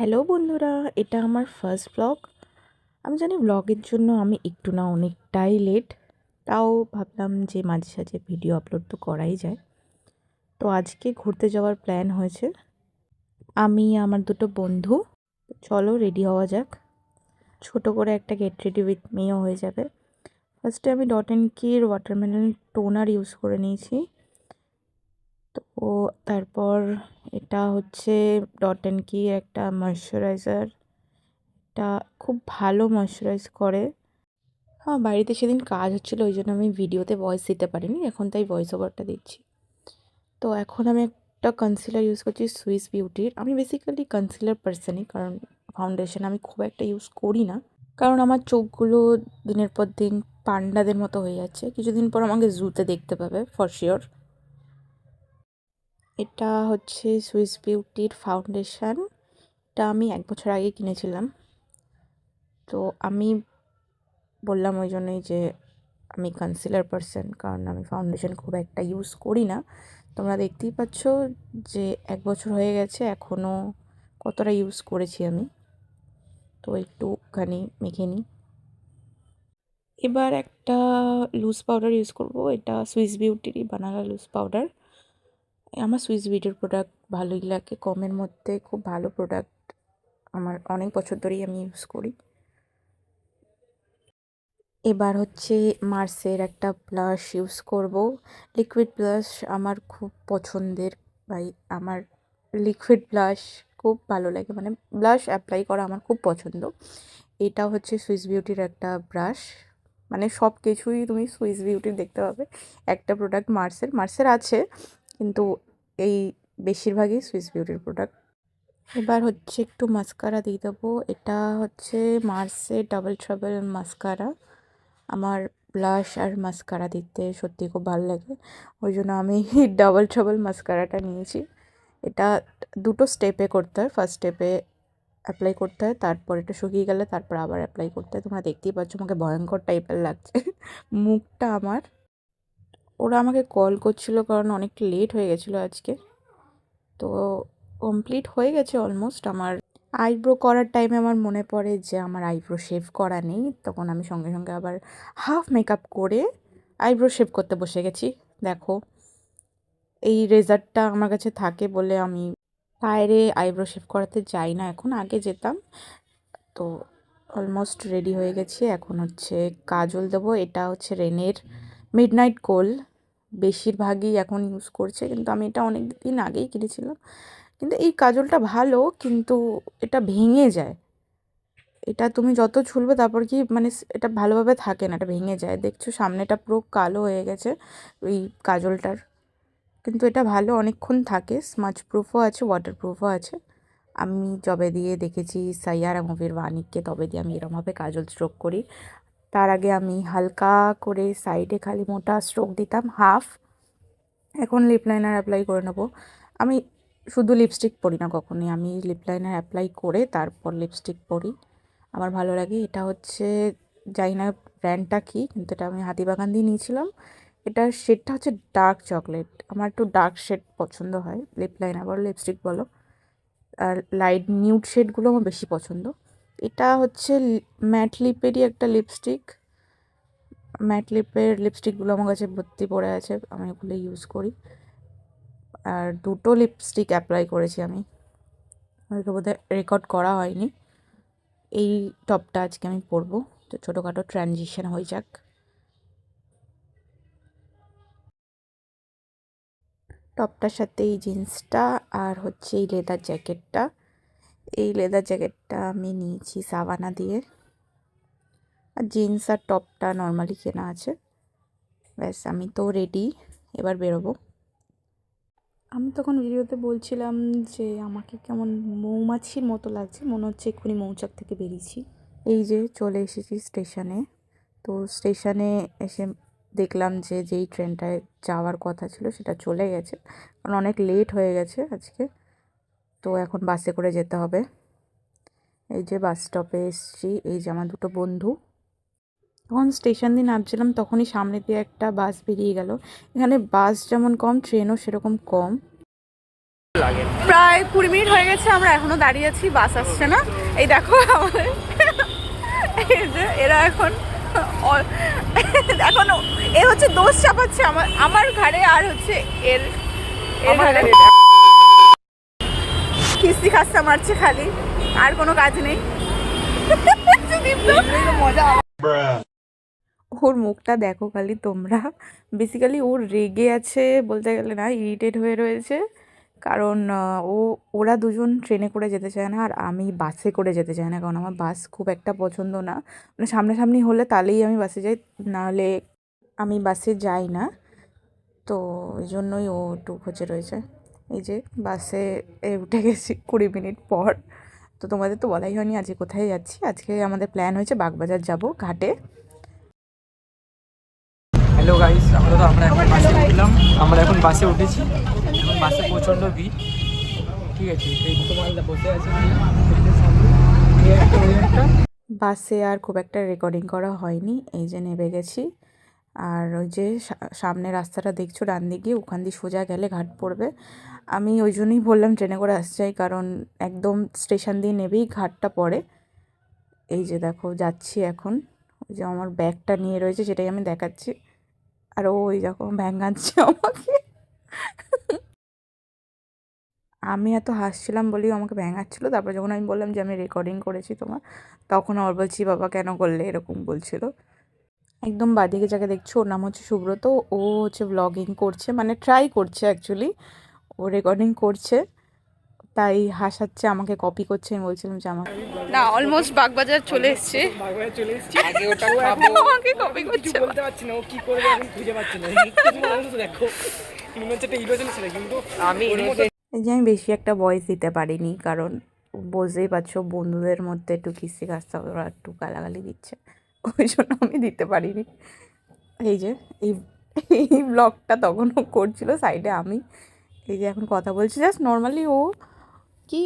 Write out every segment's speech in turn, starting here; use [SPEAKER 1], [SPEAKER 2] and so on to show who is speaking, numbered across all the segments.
[SPEAKER 1] Hello বন্ধুরা, এটা আমার ফার্স্ট ব্লগ। আমি জানি ব্লগের জন্য আমি একটু না অনেকটাই লেট, তাও ভাবলাম যে মাঝে সাঝে ভিডিও আপলোড তো করাই যায়। তো আজকে ঘুরতে যাওয়ার প্ল্যান হয়েছে, আমি আমার দুটো বন্ধু। চলো রেডি হওয়া যাক। ছোট করে একটা গেট রেডি উইথ মিও হয়ে যাবে। ফার্স্টে আমি dot and key watermelon toner use করে নিয়েছি। তো তারপর এটা হচ্ছে ডট অ্যান্ড কি একটা ময়শ্চারাইজার। এটা খুব ভালো ময়শ্চারাইজ করে। হ্যাঁ, বাড়িতে সেদিন কাজ হচ্ছিলো, ওই জন্য আমি ভিডিওতে ভয়েস দিতে পারিনি, এখন তাই ভয়েস ওভারটা দিচ্ছি। তো এখন আমি একটা কনসিলার ইউজ করছি সুইস বিউটির। আমি বেসিক্যালি কনসিলার পার্সনই, কারণ ফাউন্ডেশন আমি খুব একটা ইউজ করি না, কারণ আমার চোখগুলো দিনের পর দিন পান্ডাদের মতো হয়ে যাচ্ছে। কিছুদিন পর আমাকে জুতে দেখতে পাবে ফর শিওর। এটা হচ্ছে সুইস বিউটির ফাউন্ডেশন। এটা আমি 1 বছর আগে কিনেছিলাম। তো আমি বললাম ওই জন্যই যে আমি কনসিলার পারসন, কারণ আমি ফাউন্ডেশন খুব একটা ইউজ করি না। তোমরা দেখতেই পাচ্ছ যে 1 বছর হয়ে গেছে, এখনও কতটা ইউজ করেছি আমি। তো একটুখানি মেখে নিই। এবার একটা লুজ পাউডার ইউজ করব। এটা সুইস বিউটিরই বানানা লুজ পাউডার। আমার সুইস বিউটির প্রোডাক্ট ভালোই লাগে, কমের মধ্যে খুব ভালো প্রোডাক্ট। আমার অনেক বছর ধরেই আমি ইউজ করি। এবার হচ্ছে মার্সের একটা ব্লাশ ইউজ করব। লিকুইড ব্লাশ আমার খুব পছন্দের। ভাই, আমার লিকুইড ব্লাশ খুব ভালো লাগে, মানে ব্লাশ অ্যাপ্লাই করা আমার খুব পছন্দ। এটা হচ্ছে সুইস বিউটির একটা ব্রাশ। মানে সব কিছুই তুমি সুইস বিউটির দেখতে পাবে। একটা প্রোডাক্ট মার্সের আছে, কিন্তু এই বেশিরভাগই সুইস বিউটির প্রোডাক্ট। এবার হচ্ছে একটু মাস্কারা দিয়ে দেবো। এটা হচ্ছে মার্সের ডাবল ট্রাবল মাস্কারা। আমার ব্লাশ আর মাস্কারা দিতে সত্যি খুব ভালো লাগে, ওই জন্য আমি ডাবল ট্রাবল মাস্কারাটা নিয়েছি। এটা দুটো স্টেপে করতে হয়। ফার্স্ট স্টেপে অ্যাপ্লাই করতে হয়, তারপর এটা শুকিয়ে গেলে তারপর আবার অ্যাপ্লাই করতে হয়। তোমরা দেখতেই পাচ্ছ আমাকে ভয়ঙ্কর টাইপের লাগছে মুখটা আমার। ওরা আমাকে কল করছিল কারণ অনেকটা লেট হয়ে গেছিলো আজকে। তো কমপ্লিট হয়ে গেছে অলমোস্ট। আমার আইব্রো করার টাইমে আমার মনে পড়ে যে আমার আইব্রো শেভ করা নেই, তখন আমি সঙ্গে সঙ্গে আবার হাফ মেকআপ করে আইব্রো শেভ করতে বসে গেছি। দেখো, এই রেজারটা আমার কাছে থাকে বলে আমি বাইরে আইব্রো শেভ করাতে যাই না এখন, আগে যেতাম। তো অলমোস্ট রেডি হয়ে গেছি। এখন হচ্ছে কাজল দেবো। এটা হচ্ছে রেনের মিডনাইট কোল, বেশিরভাগই এখন ইউজ করছে, কিন্তু আমি এটা অনেক দিন আগেই কিনেছিলাম। কিন্তু এই কাজলটা ভালো, কিন্তু এটা ভেঙে যায়। এটা তুমি যত ছুলবে তারপর কি মানে এটা ভালোভাবে থাকে না, এটা ভেঙে যায়। দেখছো সামনেটা পুরো কালো হয়ে গেছে ওই কাজলটার। কিন্তু এটা ভালো, অনেকক্ষণ থাকে, স্মাচ প্রুফও আছে, ওয়াটার প্রুফও আছে। আমি যবে দিয়ে দেখেছি সাইয়ারা মুভির ওয়ানিককে, তবে দিয়ে আমি এরমভাবে কাজল স্ট্রোক করি। তার আগে আমি হালকা করে সাইডে খালি মোটা স্ট্রোক দিতাম হাফ। এখন লিপ লাইনার অ্যাপ্লাই করে নেবো। আমি শুধু লিপস্টিক পরি না কখনোই, আমি লিপ লাইনার অ্যাপ্লাই করে তারপর লিপস্টিক পরি, আমার ভালো লাগে। এটা হচ্ছে, জানি না ব্র্যান্ডটা কী, কিন্তু এটা আমি হাতিবাগান দিয়ে নিয়েছিলাম। এটার শেডটা হচ্ছে ডার্ক চকলেট। আমার একটু ডার্ক শেড পছন্দ হয়, লিপ লাইনার বলো লিপস্টিক বলো। আর লাইট নিউড শেডগুলো আমার বেশি পছন্দ। এটা হচ্ছে ম্যাট লিপেরই একটা লিপস্টিক। ম্যাট লিপের লিপস্টিকগুলো আমার কাছে ভর্তি পড়ে আছে, আমি ওগুলো ইউজ করি। আর দুটো লিপস্টিক অ্যাপ্লাই করেছি আমি, হয়তো বোধহয় রেকর্ড করা হয়নি। এই টপটা আজকে আমি পরবো, তো ছোটোখাটো ট্রানজিশন হয়ে যাক। টপটার সাথে এই জিন্সটা আর হচ্ছে এই লেদার জ্যাকেটটা। এই লেদার জ্যাকেটটা আমি নিয়েছি সাভানা দিয়ে, আর জিন্স আর টপটা নর্মালি কেনা আছে। ব্যাস, আমি তো রেডি, এবার বেরোবো। আমি তখন ভিডিওতে বলছিলাম যে আমাকে কেমন মৌমাছির মতো লাগছে, মনে হচ্ছে এক্ষুনি মৌচাক থেকে বেরিয়েছি। এই যে চলে এসেছি স্টেশনে। তো স্টেশনে এসে দেখলাম যে যেই ট্রেনটায় যাওয়ার কথা ছিল সেটা চলে গেছে, কারণ অনেক লেট হয়ে গেছে আজকে। তো এখন বাসে করে যেতে হবে। এই যে বাস স্টপে এসেছি, এই যে আমার দুটো বন্ধু। যখন স্টেশন দিয়ে নামছিলাম তখনই সামনে দিয়ে একটা বাস বেরিয়ে গেল। এখানে বাস যেমন কম, ট্রেনও সেরকম কম।
[SPEAKER 2] লাগে।
[SPEAKER 1] প্রায় 20 মিনিট হয়ে গেছে, আমরা এখনো দাঁড়িয়ে আছি, বাস আসছে না। এই দেখো আমাদের এই যে এরা এখন এখন এ হচ্ছে দোষ চাপাচ্ছে আমার ঘাড়ে, আর হচ্ছে এর ঘাড়ে কিস্তি খাস্তা মারছে খালি, আর কোনো কাজ নেই। ওর মুখটা দেখো খালি তোমরা। বেসিক্যালি ওর রেগে আছে বলতে গেলে না, ইরিটেট হয়ে রয়েছে। কারণ ওরা দুজন ট্রেনে করে যেতে চায় না, আর আমি বাসে করে যেতে চাই না, কারণ আমার বাস খুব একটা পছন্দ না। মানে সামনাসামনি হলে তাহলেই আমি বাসে যাই, নাহলে আমি বাসে যাই না। তো ওই জন্যই ও একটু খোঁজে রয়েছে। এই যে বাসে উঠে গেছি 20 মিনিট পর। তো তোমাদের তো বলাই হয়নি আজকে কোথায় যাচ্ছি। আজকে আমাদের প্ল্যান হয়েছে বাগবাজার যাব, ঘাটে।
[SPEAKER 2] হ্যালো গাইস, আমরা এখন বাসে উঠলাম। আমরা এখন বাসে উঠেছি, এখন বাসে প্রচণ্ড ভিড়। ঠিক আছে, এই দুটো মালদা বসে আছে
[SPEAKER 1] বাসে আর খুব একটা রেকর্ডিং করা হয়নি। এই যে নেমে গেছি, আর ওই যে সামনে রাস্তাটা দেখছো ডান দিকে, ওখান দিয়ে সোজা গেলে ঘাট পড়বে। আমি ওই জন্যই বললাম ট্রেনে করে আসতে চাই, কারণ একদম স্টেশন দিয়ে নেবেই ঘাটটা পড়ে। এই যে দেখো যাচ্ছি এখন, ওই যে আমার ব্যাগটা নিয়ে রয়েছে সেটাই আমি দেখাচ্ছি। আর ওই দেখো ব্যাগ আনছে আমাকে। আমি এত হাসছিলাম বলেই আমাকে ভ্যাঙাচ্ছিলো। তারপর যখন আমি বললাম যে আমি রেকর্ডিং করেছি তোমার, তখন আবার বলছি বাবা কেন করলে, এরকম বলছিল। একদম বাঁদিকে যাকে দেখছো ওর নাম হচ্ছে সুব্রত। ও হচ্ছে ব্লগিং করছে, মানে ট্রাই করছে অ্যাকচুয়ালি, ও রেকর্ডিং করছে, তাই হাসাচ্ছে, আমাকে কপি করছে। আমি বলছিলাম যে আমার না, অলমোস্ট বাগবাজার চলে এসছে।
[SPEAKER 2] বাগবাজার চলে এসেছি।
[SPEAKER 1] আগে ওটা খাবো, আমাকে কপি করছে।
[SPEAKER 2] বলতে পারছি না ও কি করবে, এখন খুঁজে পাচ্ছি না। দেখো মনে হচ্ছে একটা ইলোশন ছিল, কিন্তু আমি
[SPEAKER 1] এই যে আমি বেশি একটা ভয়েস দিতে পারিনি, কারণ বুঝতেই পারছো বন্ধুদের মধ্যে একটু কিস্তি কাস্তা ওরা একটু গালাগালি দিচ্ছে, ওই জন্য আমি দিতে পারিনি। এই যে এই এই ব্লগটা তখনও করছিল সাইডে আমি। এই যে এখন কথা বলছি জাস্ট নর্মালি, ও কি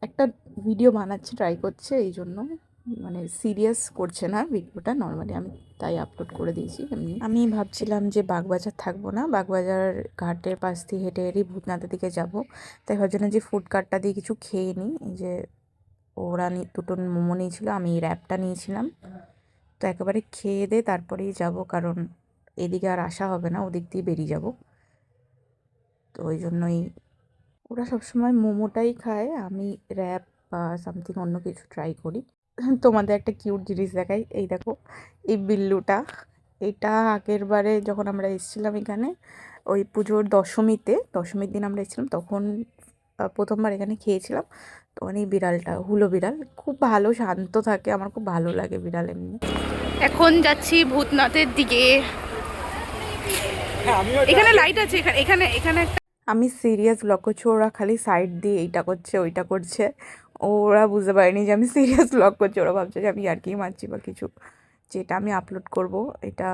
[SPEAKER 1] একটা ভিডিও বানাচ্ছে, ট্রাই করছে, এই জন্য মানে সিরিয়াস করছে না ভিডিওটা, নর্মালি আমি তাই আপলোড করে দিয়েছি এমনি। আমি ভাবছিলাম যে বাগবাজার থাকবো না, বাগবাজার ঘাটের পাশ দিয়ে হেঁটে হেঁটেই ভূতনাথের দিকে যাব। তাই ভাবছিলাম যে ফুড কার্টটা দিয়ে কিছু খেয়ে নিই। এই যে ওরা দুটো মোমো নিয়েছিল, আমি র্যাপটা নিয়েছিলাম। তো একেবারে খেয়ে দিয়ে তারপরেই যাব, কারণ এদিকে আর আসা হবে না, ওদিক দিয়ে বেরিয়ে যাব। তো ওই জন্যই ওরা সবসময় মোমোটাই খায়, আমি র্যাপ বা সামথিং অন্য কিছু ট্রাই করি। তোমাদের একটা কিউট জিনিস দেখাই, এই দেখো এই বিল্লুটা। এটা আগের বারে যখন আমরা এসেছিলাম এখানে, ওই পুজোর দশমীর দিন আমরা এসেছিলাম, তখন প্রথমবার এখানে খেয়েছিলাম। তখন এই বিড়ালটা, হুলো বিড়াল, খুব ভালো শান্ত থাকে, আমার খুব ভালো লাগে বিড়াল এমনি। এখন যাচ্ছি ভূতনাথের দিকে। এখানে লাইট আছে, এখানে এখানে আমি সিরিয়াস ব্লগ করছি, ওরা খালি সাইড দিয়ে এইটা করছে ওইটা করছে। ওরা বুঝতে পারেনি যে আমি সিরিয়াস ব্লগ করছি, ওরা ভাবছে যে আমি ইয়ার্কি মারছি বা কিছু, যেটা আমি আপলোড করব এটা।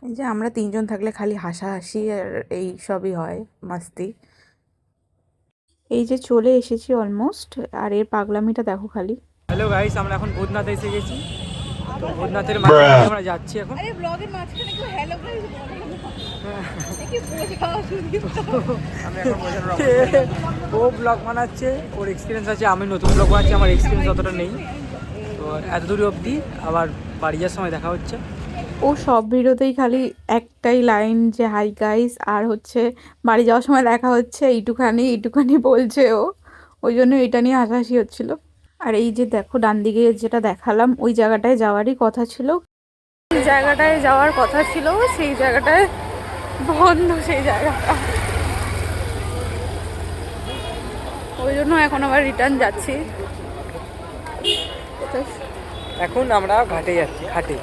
[SPEAKER 1] এই যে আমরা তিনজন থাকলে খালি হাসাহাসি আর এই সবই হয়, মাস্তি। এই যে চলে এসেছি অলমোস্ট, আর এর পাগলামিটা দেখো খালি।
[SPEAKER 2] হ্যালো গাইস, আমরা এখন ভূতনাথে এসে গেছি। তো ভূতনাথের মাঝখানে আমরা যাচ্ছি এখন।
[SPEAKER 1] আরে ব্লগের মাঝখানে কেউ হ্যালো গাইস বলে
[SPEAKER 2] ও ব্লগ বানাচ্ছে, ওর এক্সপিরিয়েন্স আছে, আমি নতুন ব্লগ বানাচ্ছি, আমার এক্সপিরিয়েন্স অতটা নেই। তো এত দূর অবধি, আবার বাড়ি যাওয়ার সময় দেখা হচ্ছে।
[SPEAKER 1] ও সব ভিডিওতেই খালি একটাই লাইন যে হাই গাইস, আর হচ্ছে বাড়ি যাওয়ার সময় দেখা হচ্ছে, এইটুখানি এইটুখানি বলছে ও। ওই জন্য এটা নিয়ে হাসাহাসি হচ্ছিল। আর এই যে দেখো ডান দিকে যেটা দেখালাম, ওই জায়গাটায় যাওয়ারই কথা ছিল, সেই জায়গাটায় যাওয়ার কথা ছিল, সেই জায়গাটায় বন্ধ, সেই জায়গাটা। ওই জন্য এখন আবার রিটার্ন যাচ্ছি।
[SPEAKER 2] এখন আমরা ঘাটে যাচ্ছি, ঘাটে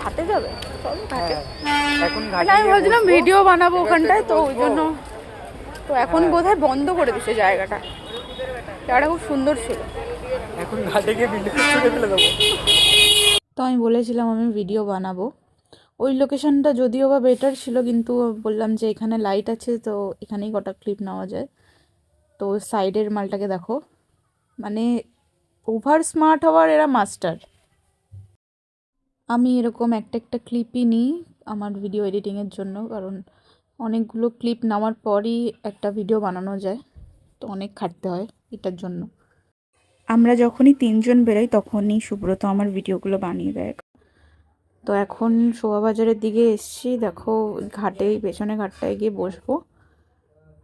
[SPEAKER 1] ঘাটে যাবে ঘাটে।
[SPEAKER 2] এখন
[SPEAKER 1] আমি ভাবছিলাম ভিডিও বানাবো ওখানটায়, তো ওই জন্য। তো এখন বোধহয় বন্ধ করে দিছে জায়গাটা, জায়গাটা খুব সুন্দর ছিল।
[SPEAKER 2] এখন ঘাটে গিয়ে ভিডিও ছুড়ে ফেলে দেবো।
[SPEAKER 1] তো আমি বলেছিলাম আমি ভিডিও বানাবো, ওই লোকেশনটা যদিও বা বেটার ছিল, কিন্তু বললাম যে এখানে লাইট আছে, তো এখানেই কটা ক্লিপ নেওয়া যায়। তো সাইডের মালটাকে দেখো, মানে ওভার স্মার্ট হওয়ার এরা মাস্টার। আমি এরকম একটা একটা ক্লিপই নিই আমার ভিডিও এডিটিংয়ের জন্য, কারণ অনেকগুলো ক্লিপ নেওয়ার পরই একটা ভিডিও বানানো যায়, তো অনেক খাটতে হয় এটার জন্য। আমরা যখনই 3জন বেরোই তখনই সুব্রত আমার ভিডিওগুলো বানিয়ে দেয়। তো এখন শোভাবাজারের দিকে এসছি, দেখো ঘাটে, পেছনে ঘাটটায় গিয়ে বসবো।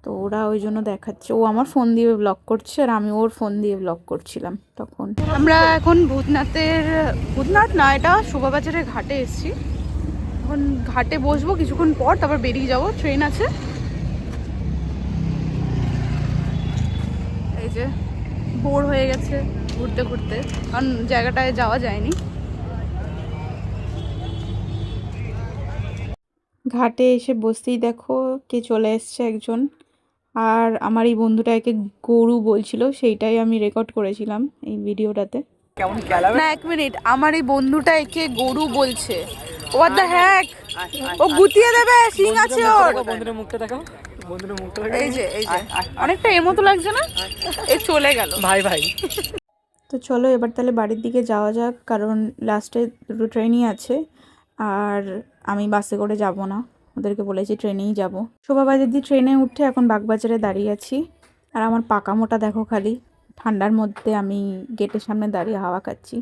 [SPEAKER 1] তো ওরা ওই জন্য দেখাচ্ছে, ও আমার ফোন দিয়ে ব্লগ করছে আর আমি ওর ফোন দিয়ে ব্লগ করছিলাম তখন। আমরা এখন ভূতনাথ না, এটা শোভাবাজারের ঘাটে এসছি। এখন ঘাটে বসবো, কিছুক্ষণ পর তারপর বেরিয়ে যাব, ট্রেন আছে। এই যে বোর হয়ে গেছে ঘুরতে ঘুরতে, কারণ জায়গাটায় যাওয়া যায়নি। ঘাটে এসে বসতেই দেখো কে চলে এসছে একজন, আর আমার এই বন্ধুটাকে গরু বলছিল, সেইটাই আমি রেকর্ড করেছিলাম এই ভিডিওটাতে।
[SPEAKER 2] কেমন খেলাবে
[SPEAKER 1] না, 1 মিনিট, আমার এই বন্ধুটা একে গরু বলছে। হোয়াট দ্য হ্যাক, ও গুতিয়ে দেবে, সিং আছে ওর।
[SPEAKER 2] বন্ধুদের মুখটা দেখাও, বন্ধুদের মুখটা দেখাও।
[SPEAKER 1] এই যে অনেকটা এর মতো লাগছে না, এ চলে গেল
[SPEAKER 2] ভাই ভাই।
[SPEAKER 1] তো চলো এবার তাহলে বাড়ির দিকে যাওয়া যাক, কারণ লাস্টে 2টো ট্রেনই আছে আর আমি বাসে করে যাব না, ওদেরকে বলেছি ট্রেনেই যাব। শোভাবাজার দিয়ে ট্রেনে উঠে এখন বাগবাজারে দাঁড়িয়ে আছি। আর আমার পাকা মোটা দেখো খালি, ঠান্ডার মধ্যে আমি গেটের সামনে দাঁড়িয়ে হাওয়া খাচ্ছি।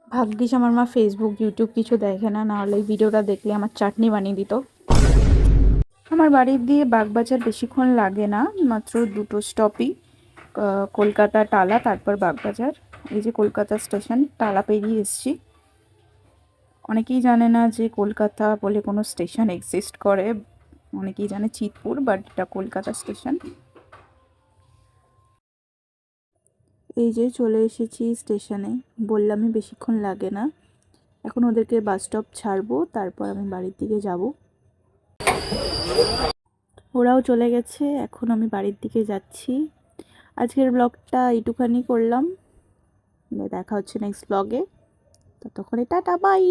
[SPEAKER 1] ভাগ্যিস আমার মা ফেসবুক ইউটিউব কিছু দেখে না, নাহলে এই ভিডিওটা দেখলে আমার চাটনি বানিয়ে দিত। আমার বাড়ির দিয়ে বাগবাজার বেশিক্ষণ লাগে না, মাত্র 2টো স্টপই, কলকাতা টালা, তারপর বাগবাজার। এই যে কলকাতা স্টেশন, টালা পেরিয়ে এসছি। অনেকেই জানে না যে কলকাতা বলে কোনো স্টেশন এক্সিস্ট করে, অনেকেই জানে চিতপুর, বাট এটা কলকাতা স্টেশন। এই যে চলে এসেছি স্টেশনে, বললামই বেশিক্ষণ লাগে না। এখন ওদেরকে বাস স্টপ ছাড়বো, তারপর আমি বাড়ির দিকে যাব। ওরাও চলে গেছে, এখন আমি বাড়ির দিকে যাচ্ছি। আজকের ব্লগটা এইটুখানি করলাম, দেখা হচ্ছে নেক্সট ব্লগে। ততক্ষণে টাটা, বাই।